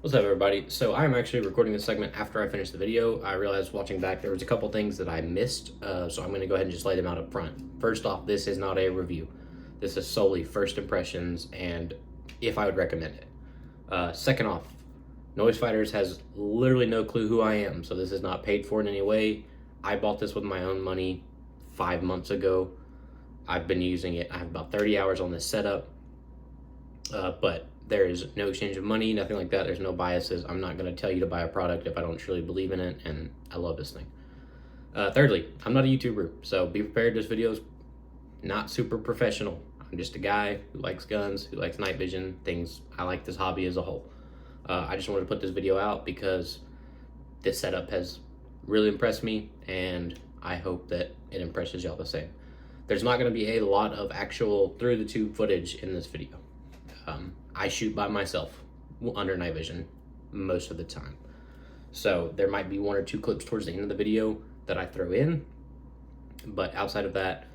What's up, everybody? So I'm actually recording this segment after I finished the video. I realized watching back there was a couple things that I missed, so I'm going to go ahead and just lay them out up front. First off, this is not a review. This is solely first impressions and if I would recommend it. Second off, Noise Fighters has literally no clue who I am, so this is not paid for in any way. I bought this with my own money 5 months ago. I've been using it. I have about 30 hours on this setup, but there is no exchange of money, nothing like that. There's no biases. I'm not going to tell you to buy a product if I don't truly believe in it, and I love this thing. Thirdly, I'm not a YouTuber, so be prepared. This video is not super professional. I'm just a guy who likes guns, who likes night vision, things. I like this hobby as a whole. I just wanted to put this video out because this setup has really impressed me, and I hope that it impresses y'all the same. There's not going to be a lot of actual through the tube footage in this video. I shoot by myself under night vision most of the time. So there might be one or two clips towards the end of the video that I throw in. But outside of that,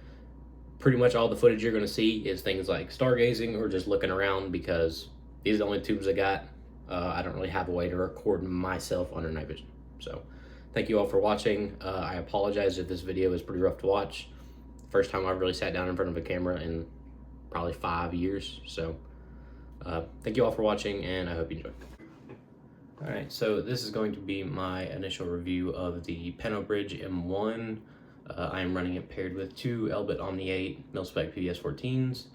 pretty much all the footage you're going to see is things like stargazing or just looking around, because these are the only tubes I got. I don't really have a way to record myself under night vision. So thank you all for watching. I apologize if this video is pretty rough to watch. First time I've really sat down in front of a camera in probably 5 years. So thank you all for watching, and I hope you enjoy. Alright, so this is going to be my initial review of the Panobridge M1. I am running it paired with two Elbit Omni 8 mil-spec PBS-14s.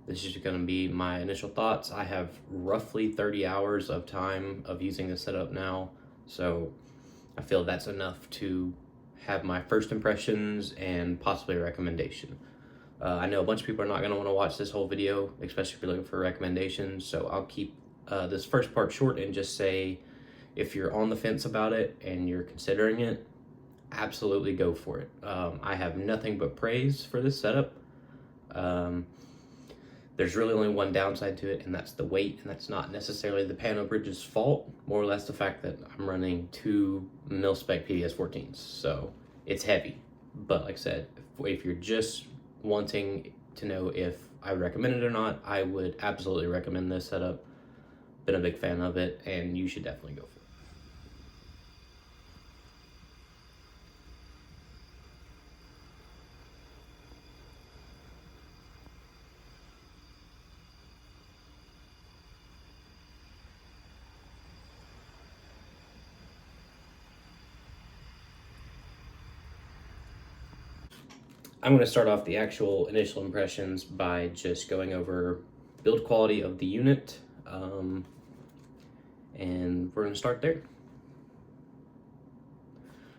This is going to be my initial thoughts. I have roughly 30 hours of time of using this setup now, so I feel that's enough to have my first impressions and possibly a recommendation. I know a bunch of people are not going to want to watch this whole video, especially if you're looking for recommendations, so I'll keep this first part short and just say, if you're on the fence about it and you're considering it, absolutely go for it. I have nothing but praise for this setup. There's really only one downside to it, and that's the weight, and that's not necessarily the Panobridge's fault, more or less the fact that I'm running two mil-spec PBS-14s, so it's heavy. But like I said, if you're just wanting to know if I would recommend it or not, I would absolutely recommend this setup. Been a big fan of it, and you should definitely go for it. I'm going to start off the actual initial impressions by just going over build quality of the unit, and we're going to start there.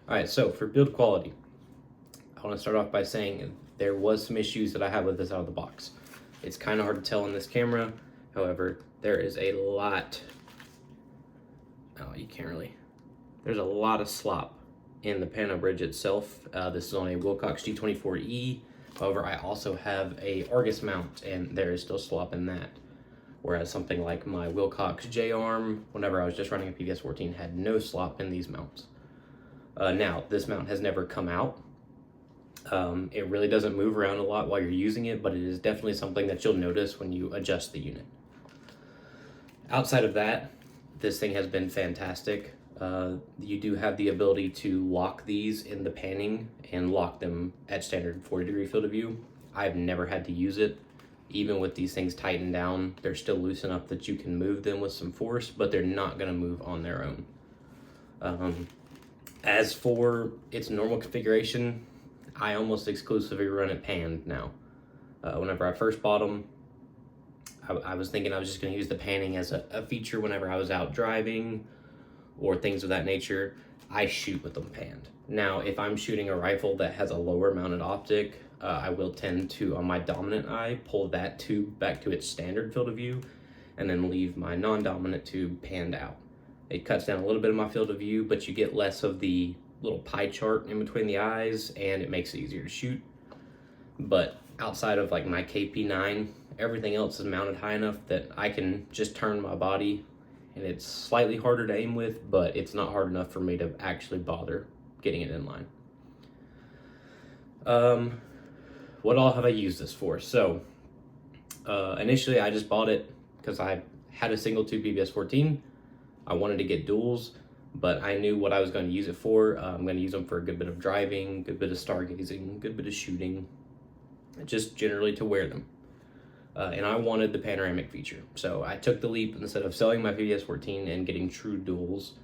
Alright, so for build quality, I want to start off by saying there was some issues that I have with this out of the box. It's kind of hard to tell in this camera, however, there is a lot, there's a lot of slop in the Panobridge itself. This is on a Wilcox G24E. However, I also have a Argus mount, and there is still slop in that. Whereas something like my Wilcox J-arm, whenever I was just running a PBS-14, had no slop in these mounts. Now, this mount has never come out. It really doesn't move around a lot while you're using it, but it is definitely something that you'll notice when you adjust the unit. Outside of that, this thing has been fantastic. You do have the ability to lock these in the panning and lock them at standard 40-degree field of view. I've never had to use it. Even with these things tightened down, they're still loose enough that you can move them with some force, but they're not going to move on their own. As for its normal configuration, I almost exclusively run it panned now. Whenever I first bought them, I was thinking I was just going to use the panning as a feature whenever I was out driving or things of that nature. I shoot with them panned. Now, if I'm shooting a rifle that has a lower mounted optic, I will tend to, on my dominant eye, pull that tube back to its standard field of view and then leave my non-dominant tube panned out. It cuts down a little bit of my field of view, but you get less of the little pie chart in between the eyes, and it makes it easier to shoot. But outside of like my KP9, everything else is mounted high enough that I can just turn my body, and it's slightly harder to aim with, but it's not hard enough for me to actually bother getting it in line. What all have I used this for? So initially I just bought it because I had a single tube PBS 14. I wanted to get duals, but I knew what I was going to use it for. I'm going to use them for a good bit of driving, good bit of stargazing, good bit of shooting, just generally to wear them. And I wanted the panoramic feature. So I took the leap. Instead of selling my PBS 14 and getting true duals,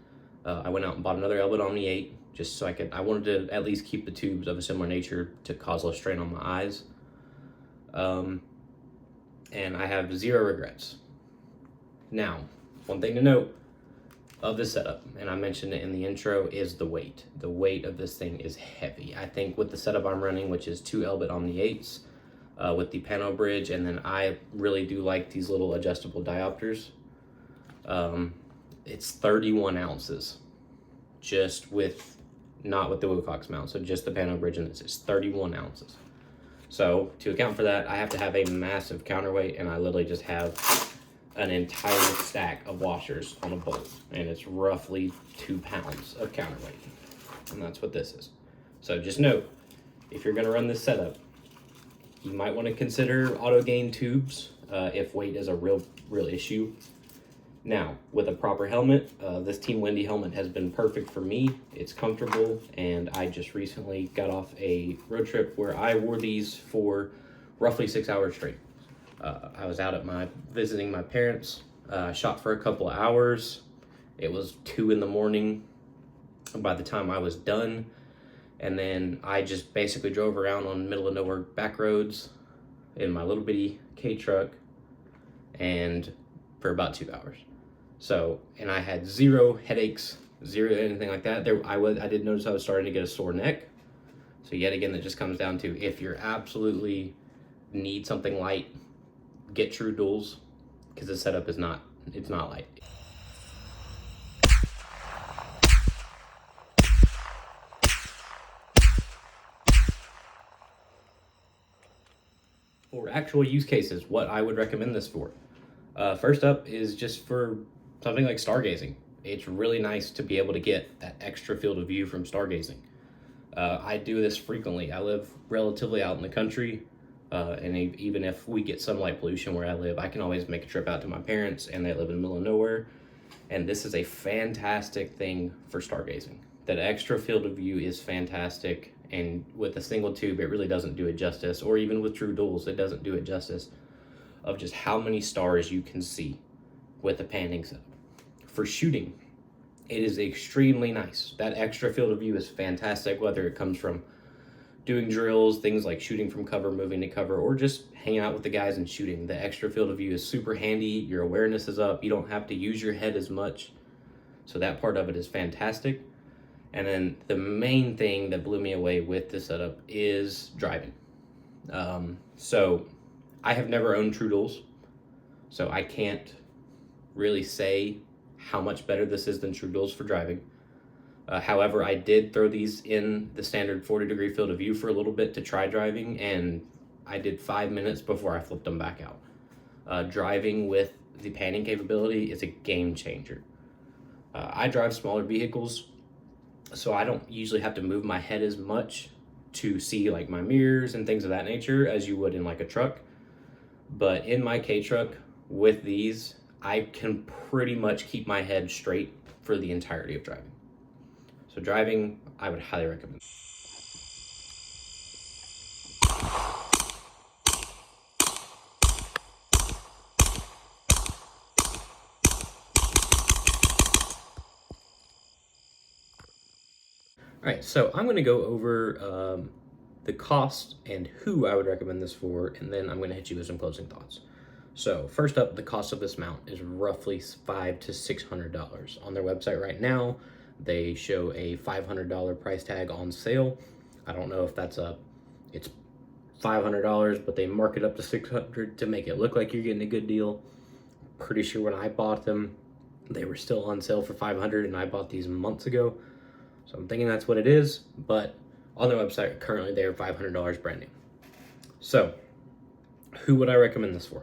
I went out and bought another Elbit Omni 8, just so I wanted to at least keep the tubes of a similar nature to cause less strain on my eyes. And I have zero regrets. Now, one thing to note of this setup, and I mentioned it in the intro, is the weight. The weight of this thing is heavy. I think with the setup I'm running, which is 2 Elbit Omni 8s, with the Panobridge, and then I really do like these little adjustable diopters. It's 31 ounces, just with, not with the Wilcox mount, so just the Panobridge, and this is 31 ounces. So to account for that, I have to have a massive counterweight, and I literally just have an entire stack of washers on a bolt, and it's roughly 2 pounds of counterweight, and that's what this is. So just note, if you're gonna run this setup, you might want to consider auto gain tubes if weight is a real issue. Now, with a proper helmet, this Team Wendy helmet has been perfect for me. It's comfortable, and I just recently got off a road trip where I wore these for roughly 6 hours straight. I was out at visiting my parents, shot for a couple of hours. It was 2 in the morning by the time I was done. And then I just basically drove around on middle of nowhere back roads in my little bitty K truck and for about 2 hours. So, and I had zero headaches, zero anything like that. I did notice I was starting to get a sore neck. So yet again, that just comes down to, if you're absolutely need something light, get true duals, because the setup is not light. For actual use cases, what I would recommend this for. First up is just for something like stargazing. It's really nice to be able to get that extra field of view from stargazing. I do this frequently. I live relatively out in the country, and even if we get some light pollution where I live, I can always make a trip out to my parents, and they live in the middle of nowhere. And this is a fantastic thing for stargazing. That extra field of view is fantastic. And with a single tube, it really doesn't do it justice, or even with true duals, it doesn't do it justice of just how many stars you can see with a panning setup. For shooting, it is extremely nice. That extra field of view is fantastic, whether it comes from doing drills, things like shooting from cover, moving to cover, or just hanging out with the guys and shooting. The extra field of view is super handy. Your awareness is up. You don't have to use your head as much. So that part of it is fantastic. And then the main thing that blew me away with this setup is driving. So I have never owned true duals, so I can't really say how much better this is than true duals for driving. However, I did throw these in the standard 40-degree field of view for a little bit to try driving, and I did 5 minutes before I flipped them back out. Driving with the panning capability is a game changer. I drive smaller vehicles, so I don't usually have to move my head as much to see like my mirrors and things of that nature as you would in like a truck. But in my K truck with these, I can pretty much keep my head straight for the entirety of driving. So driving, I would highly recommend. All right, so I'm going to go over the cost and who I would recommend this for, and then I'm going to hit you with some closing thoughts. So first up, the cost of this mount is roughly $500 to $600. On their website right now, they show a $500 price tag on sale. I don't know if it's $500, but they mark it up to $600 to make it look like you're getting a good deal. Pretty sure when I bought them, they were still on sale for $500, and I bought these months ago. So I'm thinking that's what it is, but on their website, currently they are $500 brand new. So, who would I recommend this for?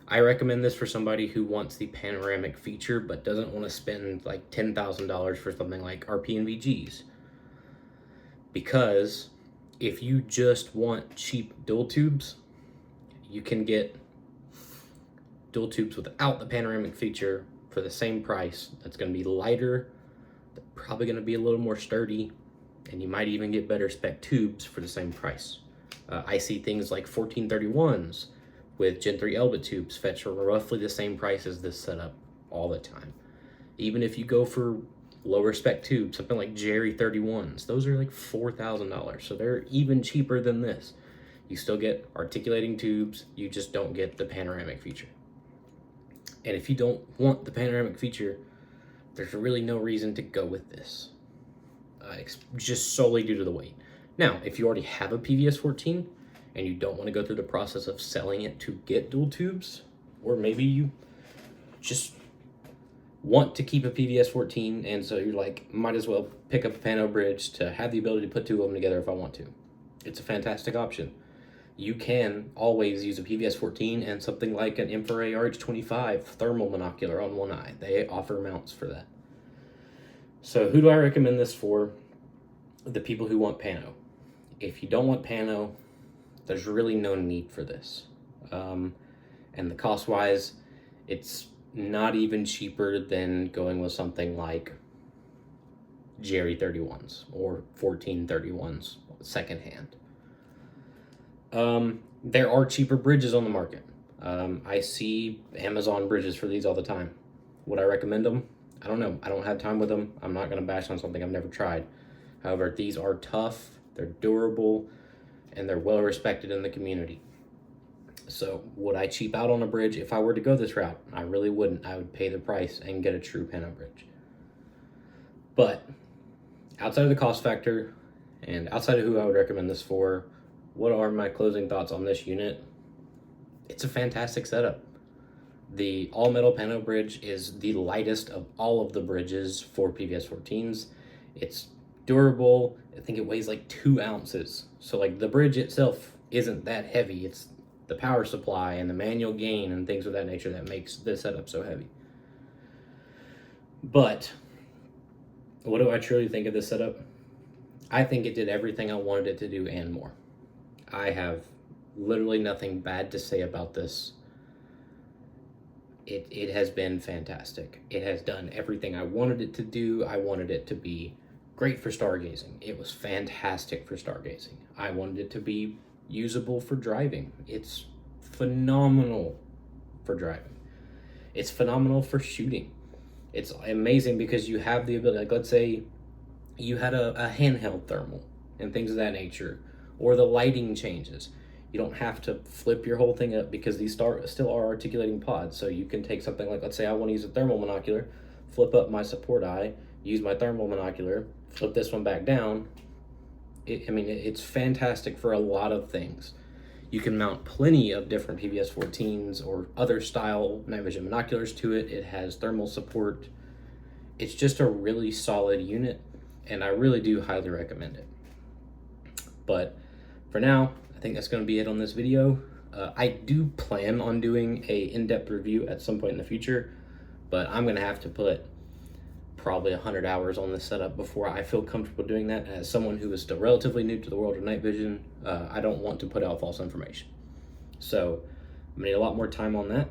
I recommend this for somebody who wants the panoramic feature, but doesn't want to spend like $10,000 for something like RP and VGs. Because if you just want cheap dual tubes, you can get dual tubes without the panoramic feature for the same price. That's going to be lighter, probably going to be a little more sturdy, and you might even get better spec tubes for the same price. I see things like 1431s with Gen 3 Elbit tubes fetch for roughly the same price as this setup all the time. Even if you go for lower spec tubes, something like Jerry 31s, those are like $4,000, so they're even cheaper than this. You still get articulating tubes, you just don't get the panoramic feature. And if you don't want the panoramic feature, there's really no reason to go with this, just solely due to the weight. Now, if you already have a PVS 14 and you don't want to go through the process of selling it to get dual tubes, or maybe you just want to keep a PVS 14 and so you're like, might as well pick up a Panobridge to have the ability to put two of them together if I want to. It's a fantastic option. You can always use a PVS 14 and something like an M4A RH25 thermal monocular on one eye. They offer mounts for that. So who do I recommend this for? The people who want pano. If you don't want pano, there's really no need for this. And the cost-wise, it's not even cheaper than going with something like Jerry 31s or 1431s secondhand. There are cheaper bridges on the market. I see Amazon bridges for these all the time. Would I recommend them? I don't know. I don't have time with them. I'm not going to bash on something I've never tried. However, these are tough, they're durable, and they're well respected in the community. So would I cheap out on a bridge if I were to go this route? I really wouldn't. I would pay the price and get a true Panobridge. But outside of the cost factor and outside of who I would recommend this for, what are my closing thoughts on this unit? It's a fantastic setup. The all-metal Panobridge is the lightest of all of the bridges for PVS 14s. It's durable. I think it weighs like 2 ounces. So like the bridge itself isn't that heavy. It's the power supply and the manual gain and things of that nature that makes this setup so heavy. But what do I truly think of this setup? I think it did everything I wanted it to do and more. I have literally nothing bad to say about this. It has been fantastic. It has done everything I wanted it to do. I wanted it to be great for stargazing. It was fantastic for stargazing. I wanted it to be usable for driving. It's phenomenal for driving. It's phenomenal for shooting. It's amazing because you have the ability, like let's say you had a handheld thermal and things of that nature, or the lighting changes. You don't have to flip your whole thing up because these still are articulating pods. So you can take something like, let's say I want to use a thermal monocular, flip up my support eye, use my thermal monocular, flip this one back down. It's fantastic for a lot of things. You can mount plenty of different PVS 14s or other style night vision monoculars to it. It has thermal support. It's just a really solid unit, and I really do highly recommend it. But for now, I think that's going to be it on this video. I do plan on doing a in-depth review at some point in the future, but I'm going to have to put probably 100 hours on this setup before I feel comfortable doing that. As someone who is still relatively new to the world of night vision, I don't want to put out false information. So I'm gonna need a lot more time on that.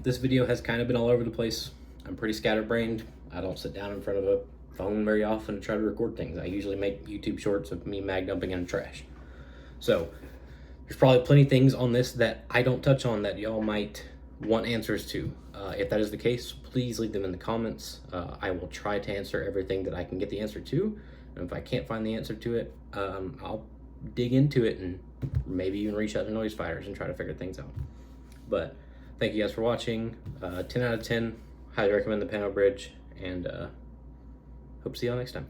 This video has kind of been all over the place. I'm pretty scatterbrained. I don't sit down in front of a phone very often to try to record things. I usually make YouTube shorts of me mag dumping in the trash. So there's probably plenty of things on this that I don't touch on that y'all might want answers to. If that is the case, please leave them in the comments. I will try to answer everything that I can get the answer to. And if I can't find the answer to it, I'll dig into it and maybe even reach out to noise fighters and try to figure things out. But thank you guys for watching. 10 out of 10. Highly recommend the Panobridge, and hope to see y'all next time.